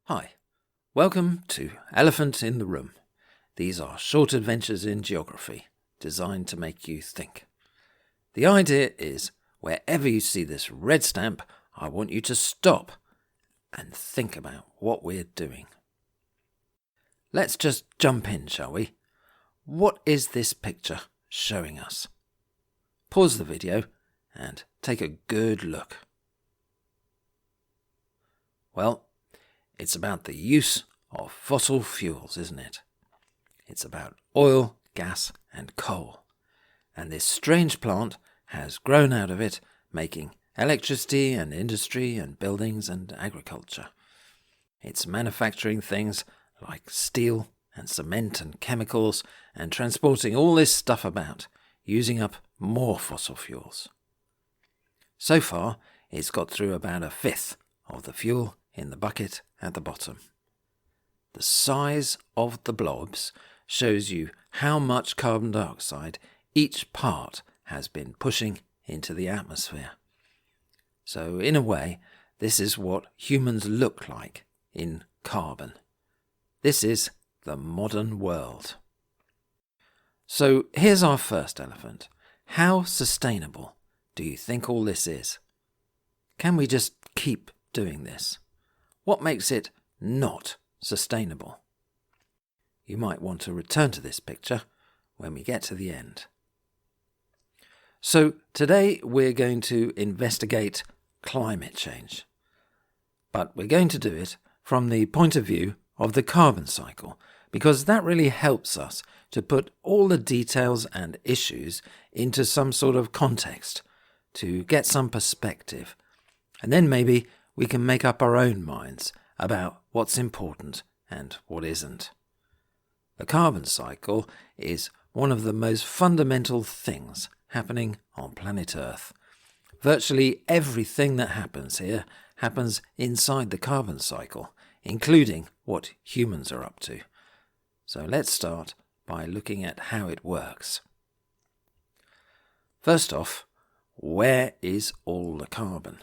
Hi, welcome to Elephant in the Room. These are short adventures in geography, designed to make you think. The idea is, wherever you see this red stamp, I want you to stop and think about what we're doing. Let's just jump in, shall we? What is this picture showing us? Pause the video and take a good look. Well, it's about the use of fossil fuels, isn't it? It's about oil, gas and coal. And this strange plant has grown out of it, making electricity and industry and buildings and agriculture. It's manufacturing things like steel and cement and chemicals and transporting all this stuff about, using up more fossil fuels. So far, it's got through about a fifth of the fuel in the bucket at the bottom. The size of the blobs shows you how much carbon dioxide each part has been pushing into the atmosphere. So in a way, this is what humans look like in carbon. This is the modern world. So here's our first elephant. How sustainable do you think all this is? Can we just keep doing this? What makes it not sustainable? You might want to return to this picture when we get to the end. So today we're going to investigate climate change. But we're going to do it from the point of view of the carbon cycle, because that really helps us to put all the details and issues into some sort of context, to get some perspective. And then maybe we can make up our own minds about what's important and what isn't. The carbon cycle is one of the most fundamental things happening on planet Earth. Virtually everything that happens here happens inside the carbon cycle, including what humans are up to. So let's start by looking at how it works. First off, where is all the carbon?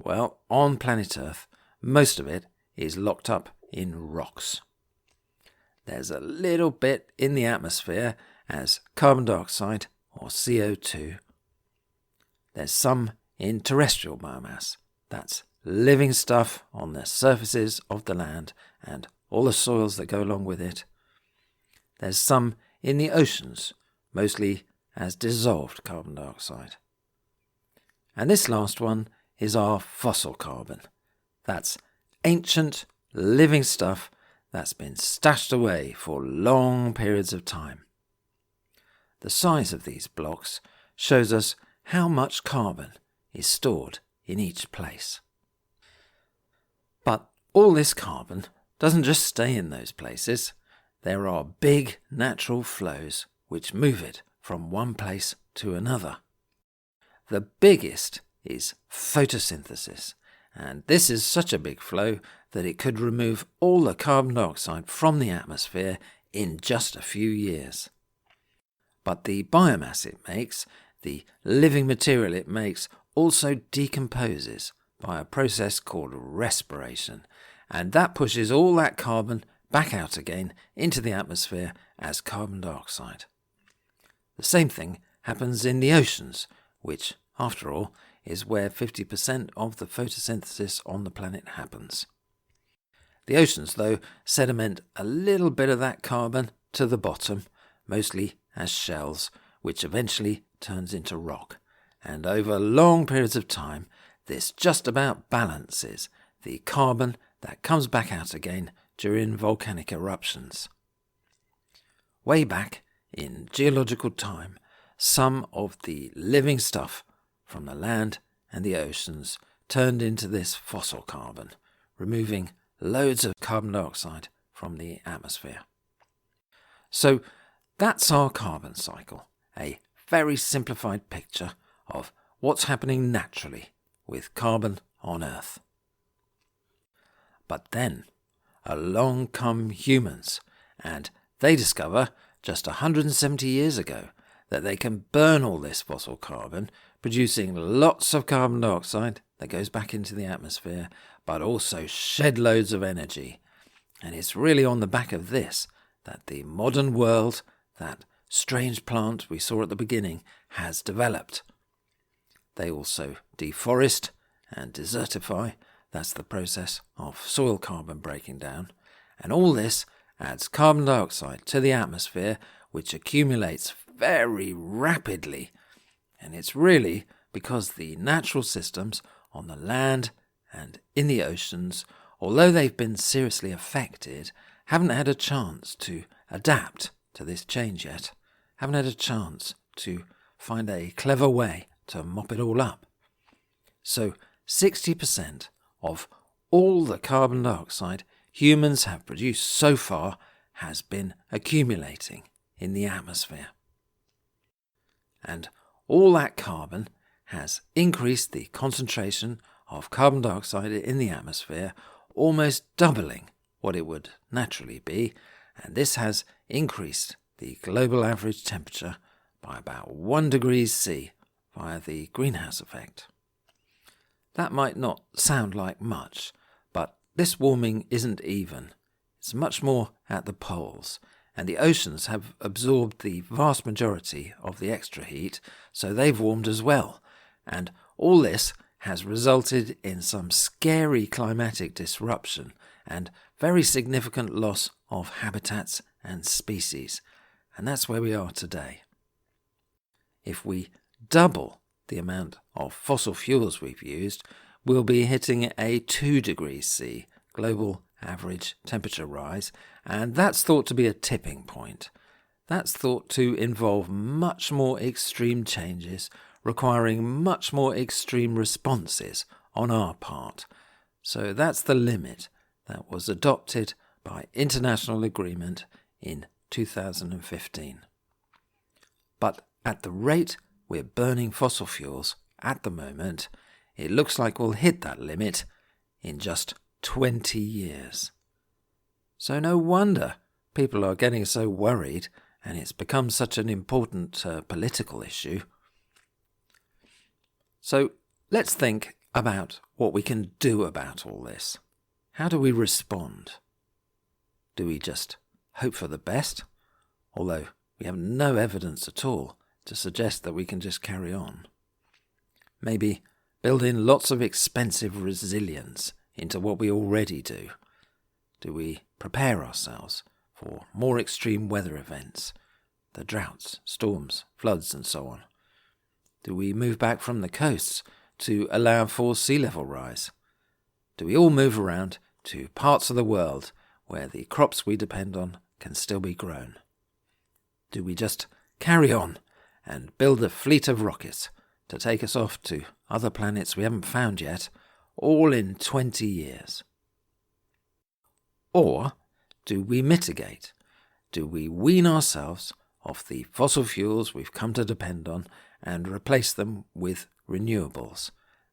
Well, on planet Earth, most of it is locked up in rocks. There's a little bit in the atmosphere as carbon dioxide or CO2. There's some in terrestrial biomass. That's living stuff on the surfaces of the land and all the soils that go along with it. There's some in the oceans, mostly as dissolved carbon dioxide. And this last one is our fossil carbon. That's ancient, living stuff that's been stashed away for long periods of time. The size of these blocks shows us how much carbon is stored in each place. But all this carbon doesn't just stay in those places. There are big natural flows which move it from one place to another. The biggest is photosynthesis, and this is such a big flow that it could remove all the carbon dioxide from the atmosphere in just a few years. But the biomass it makes, the living material it makes, also decomposes by a process called respiration, and that pushes all that carbon back out again into the atmosphere as carbon dioxide. The same thing happens in the oceans, which, after all, is where 50% of the photosynthesis on the planet happens. The oceans, though, sediment a little bit of that carbon to the bottom, mostly as shells, which eventually turns into rock. And over long periods of time, this just about balances the carbon that comes back out again during volcanic eruptions. Way back in geological time, some of the living stuff from the land and the oceans turned into this fossil carbon, removing loads of carbon dioxide from the atmosphere. So that's our carbon cycle, a very simplified picture of what's happening naturally with carbon on Earth. But then along come humans, and they discover just 170 years ago that they can burn all this fossil carbon, producing lots of carbon dioxide that goes back into the atmosphere, but also shed loads of energy. And it's really on the back of this that the modern world, that strange plant we saw at the beginning, has developed. They also deforest and desertify. That's the process of soil carbon breaking down. And all this adds carbon dioxide to the atmosphere, which accumulates very rapidly. And it's really because the natural systems on the land and in the oceans, although they've been seriously affected, haven't had a chance to adapt to this change yet, haven't had a chance to find a clever way to mop it all up. So 60% of all the carbon dioxide humans have produced so far has been accumulating in the atmosphere. And all that carbon has increased the concentration of carbon dioxide in the atmosphere, almost doubling what it would naturally be, and this has increased the global average temperature by about 1 degree C via the greenhouse effect. That might not sound like much, but this warming isn't even. It's much more at the poles, and the oceans have absorbed the vast majority of the extra heat, so they've warmed as well. And all this has resulted in some scary climatic disruption and very significant loss of habitats and species. And that's where we are today. If we double the amount of fossil fuels we've used, we'll be hitting a 2 degrees C global average temperature rise, and that's thought to be a tipping point. That's thought to involve much more extreme changes, requiring much more extreme responses on our part. So that's the limit that was adopted by international agreement in 2015. But at the rate we're burning fossil fuels at the moment, it looks like we'll hit that limit in just 20 years. So no wonder people are getting so worried, and it's become such an important political issue. So let's think about what we can do about all this. How do we respond? Do we just hope for the best? Although we have no evidence at all to suggest that we can just carry on. Maybe build in lots of expensive resilience into what we already do. Do we prepare ourselves for more extreme weather events, the droughts, storms, floods and so on? Do we move back from the coasts to allow for sea level rise? Do we all move around to parts of the world where the crops we depend on can still be grown? Do we just carry on and build a fleet of rockets to take us off to other planets we haven't found yet, all in 20 years? Or do we mitigate? Do we wean ourselves off the fossil fuels we've come to depend on and replace them with renewables?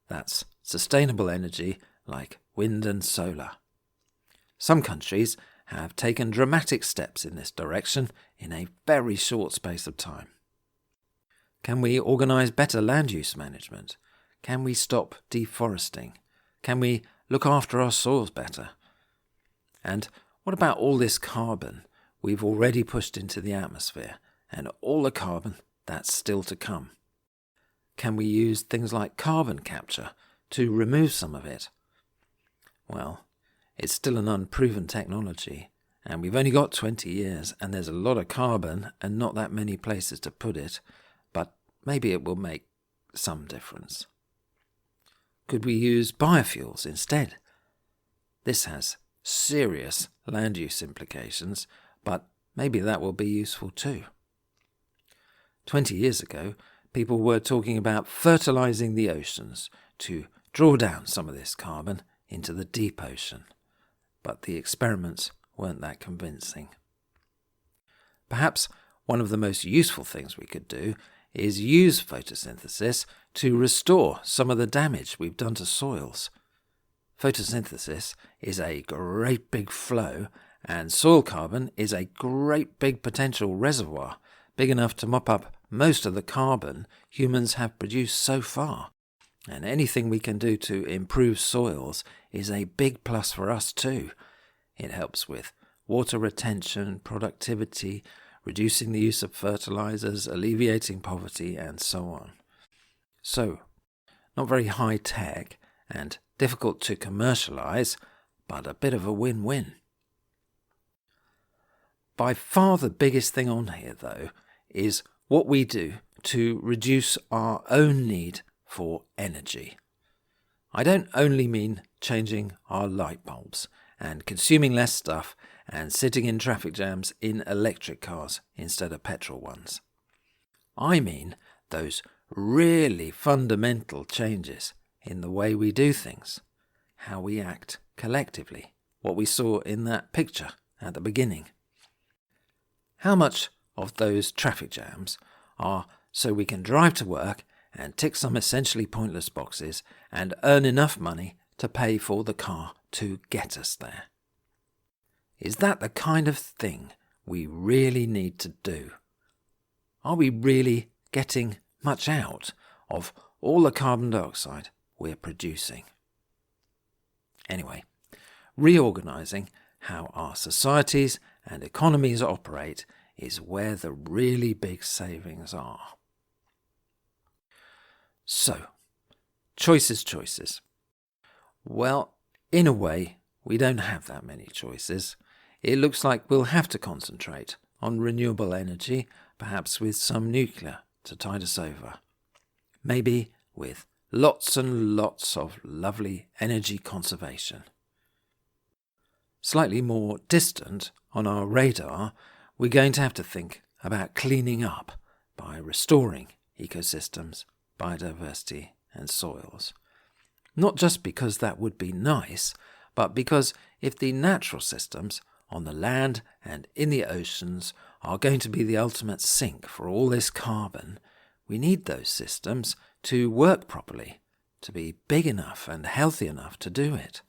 That's sustainable energy like wind and solar. Some countries have taken dramatic steps in this direction in a very short space of time. Can we organise better land use management? Can we stop deforesting? Can we look after our soils better? And what about all this carbon we've already pushed into the atmosphere and all the carbon that's still to come? Can we use things like carbon capture to remove some of it? Well, it's still an unproven technology, and we've only got 20 years, and there's a lot of carbon and not that many places to put it, but maybe it will make some difference. Could we use biofuels instead? This has serious land use implications, but maybe that will be useful too. 20 years ago, people were talking about fertilizing the oceans to draw down some of this carbon into the deep ocean, but the experiments weren't that convincing. Perhaps one of the most useful things we could do is use photosynthesis to restore some of the damage we've done to soils. Photosynthesis is a great big flow, and soil carbon is a great big potential reservoir, big enough to mop up most of the carbon humans have produced so far, and anything we can do to improve soils is a big plus for us too. It helps with water retention, productivity, reducing the use of fertilizers, alleviating poverty, and so on. So, not very high tech and difficult to commercialize, but a bit of a win-win. By far the biggest thing on here, though, is what we do to reduce our own need for energy. I don't only mean changing our light bulbs and consuming less stuff and sitting in traffic jams in electric cars instead of petrol ones. I mean those really fundamental changes in the way we do things, how we act collectively, what we saw in that picture at the beginning. How much of those traffic jams are so we can drive to work and tick some essentially pointless boxes and earn enough money to pay for the car to get us there? Is that the kind of thing we really need to do? Are we really getting much out of all the carbon dioxide we're producing? Anyway, reorganizing how our societies and economies operate is where the really big savings are. So, choices. Well, in a way, we don't have that many choices. It looks like we'll have to concentrate on renewable energy, perhaps with some nuclear to tide us over. Maybe with lots and lots of lovely energy conservation. Slightly more distant on our radar, we're going to have to think about cleaning up by restoring ecosystems, biodiversity and soils. Not just because that would be nice, but because if the natural systems on the land and in the oceans are going to be the ultimate sink for all this carbon, we need those systems to work properly, to be big enough and healthy enough to do it.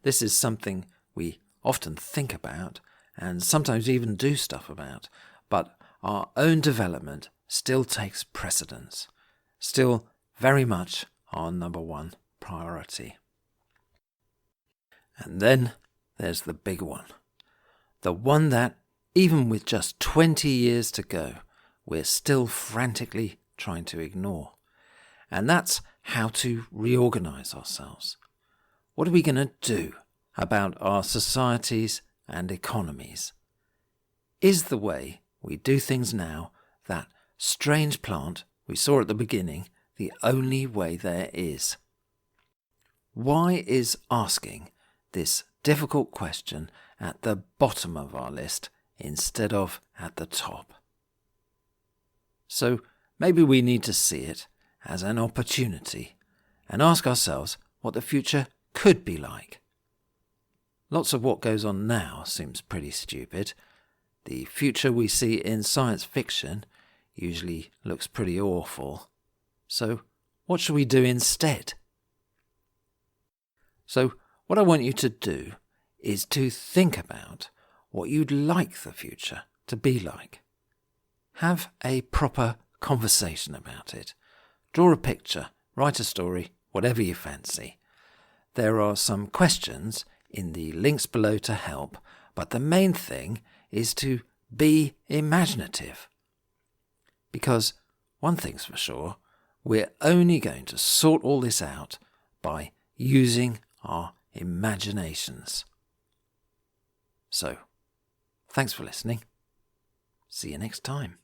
This is something we often think about and sometimes even do stuff about, but our own development still takes precedence, still very much our number one priority. And then there's the big one, the one that, even with just 20 years to go, we're still frantically trying to ignore. And that's how to reorganize ourselves. What are we going to do about our societies and economies? Is the way we do things now, that strange plant we saw at the beginning, the only way there is? Why is asking this difficult question at the bottom of our list instead of at the top? So maybe we need to see it as an opportunity and ask ourselves what the future could be like. Lots of what goes on now seems pretty stupid. The future we see in science fiction usually looks pretty awful. So what should we do instead? So what I want you to do is to think about what you'd like the future to be like. Have a proper conversation about it. Draw a picture, write a story, whatever you fancy. There are some questions in the links below to help, but the main thing is to be imaginative. Because one thing's for sure, we're only going to sort all this out by using our imaginations. So, thanks for listening. See you next time.